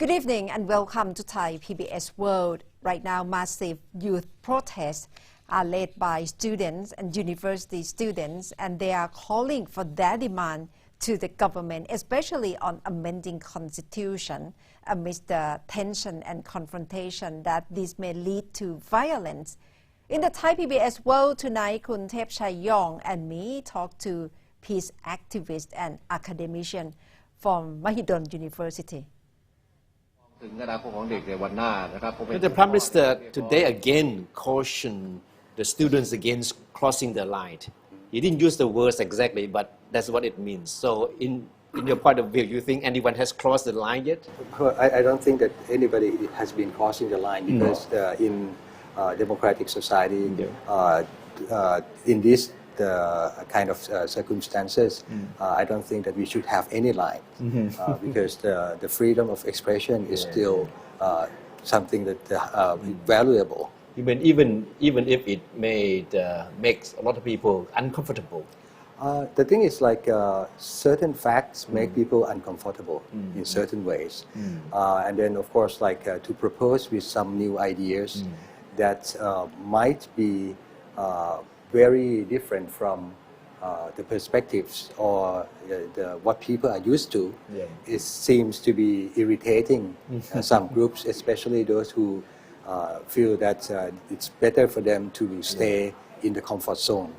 Good evening and welcome to Thai PBS World. Right now, massive youth protests are led by students and university students, and they are calling for their demand to the government, especially on amending constitution amidst the tension and confrontation that this may lead to violence. In the Thai PBS World tonight, Kun Thep Chayong and me talk to peace activist and academician from Mahidol University. The Prime Minister today again cautioned the students against crossing the line. He didn't use the words exactly, but that's what it means. So in your point of view, you think anyone has crossed the line yet? Well, I don't think that anybody has been crossing the line because in democratic society, in this kind of circumstances, I don't think that we should have any line because the freedom of expression is still something that valuable. Even if it makes a lot of people uncomfortable. The thing is like certain facts make people uncomfortable in certain ways, and then of course like to propose with some new ideas that might be very different from the perspectives or what people are used to. It seems to be irritating some groups, especially those who feel that it's better for them to stay in the comfort zone.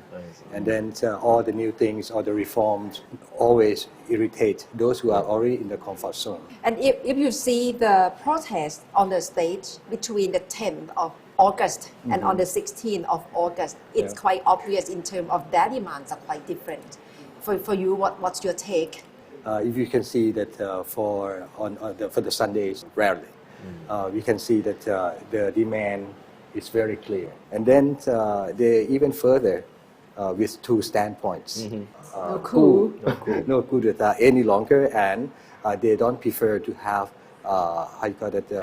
And then all the new things or the reforms always irritate those who are already in the comfort zone. And if you see the protest on the stage between the 10th of August and on the 16th of August, it's quite obvious in terms of their demands are quite different. For you, what's your take? If you can see that for the Sundays, rarely, we can see that the demand is very clear. And then they even further with two standpoints. No coup d'etat any longer, and they don't prefer to have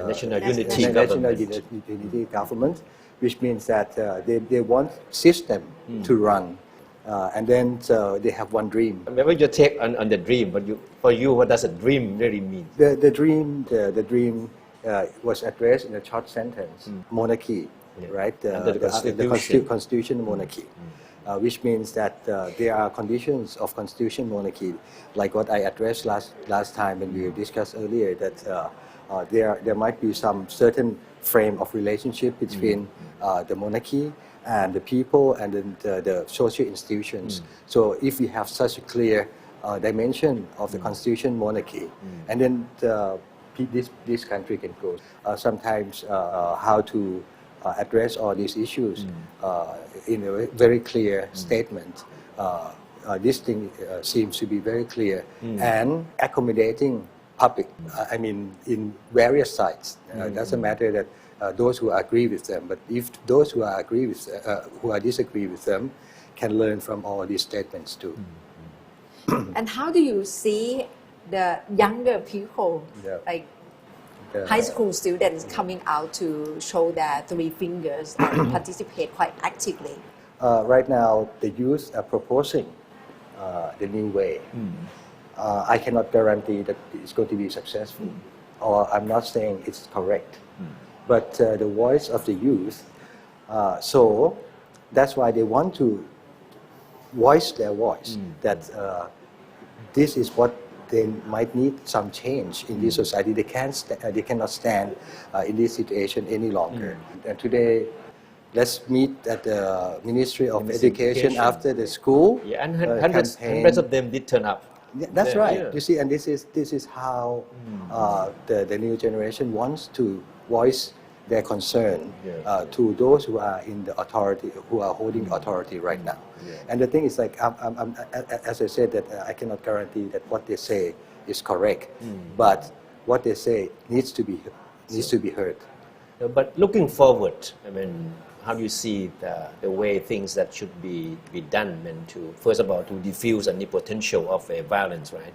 national unity government, which means that they want system to run, and then they have one dream. Maybe your take on the dream, but for you, what does a dream really mean? The dream was addressed in a short sentence: monarchy, right? The constitution monarchy. Which means that there are conditions of constitution monarchy, like what I addressed last time when we discussed earlier, that there might be some certain frame of relationship between the monarchy and the people and then the social institutions. So if we have such a clear dimension of the constitution monarchy, and then this country can grow. Sometimes how to address all these issues in a very clear statement. This thing seems to be very clear and accommodating public. I mean, in various sides. Doesn't matter that those who agree with them, but if those who disagree with them can learn from all these statements too. And how do you see the younger people, like high school students coming out to show their three fingers and participate quite actively? Right now, the youth are proposing the new way. I cannot guarantee that it's going to be successful, or I'm not saying it's correct. But the voice of the youth, so that's why they want to voice their voice, that this is what they might need some change in this society. They cannot stand in this situation any longer. And today, let's meet at the Ministry of Education after the school. And hundreds of them did turn up. That's right. You see, and this is how the new generation wants to voice their concern to those who are in the authority, who are holding authority right now. And the thing is, like, as I said, that I cannot guarantee that what they say is correct, but what they say needs to be heard. But looking forward, I mean, how do you see the way things that should be done, and to first of all to diffuse any potential of a violence, right?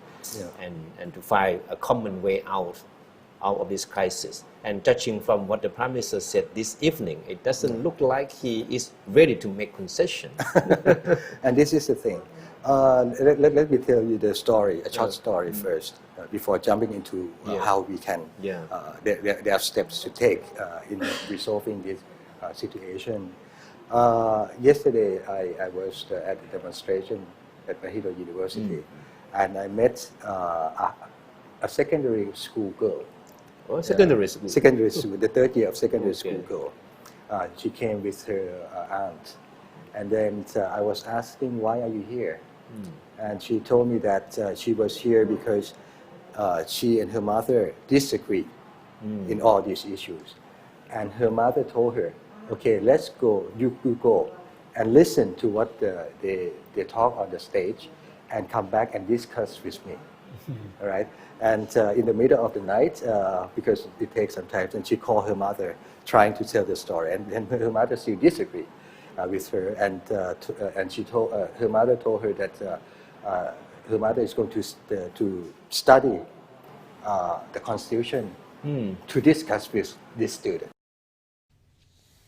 And to find a common way out of this crisis. And judging from what the Prime Minister said this evening, it doesn't look like he is ready to make concessions. And this is the thing. Let me tell you the story, a short story first, before jumping into how we can. There are steps to take in resolving this situation. Yesterday, I was at a demonstration at Mahidol University, and I met a secondary school girl. Oh, secondary school. Secondary school, the third year of secondary school girl. She came with her aunt. And then I was asking, why are you here? And she told me that she was here because she and her mother disagree in all these issues. And her mother told her, okay, let's go, you go and listen to what they talk on the stage and come back and discuss with me. All right? And in the middle of the night, because it takes some time, and she called her mother trying to tell the story. And then her mother still disagreed with her, and she told her mother told her that her mother is going to study the Constitution to discuss with this student.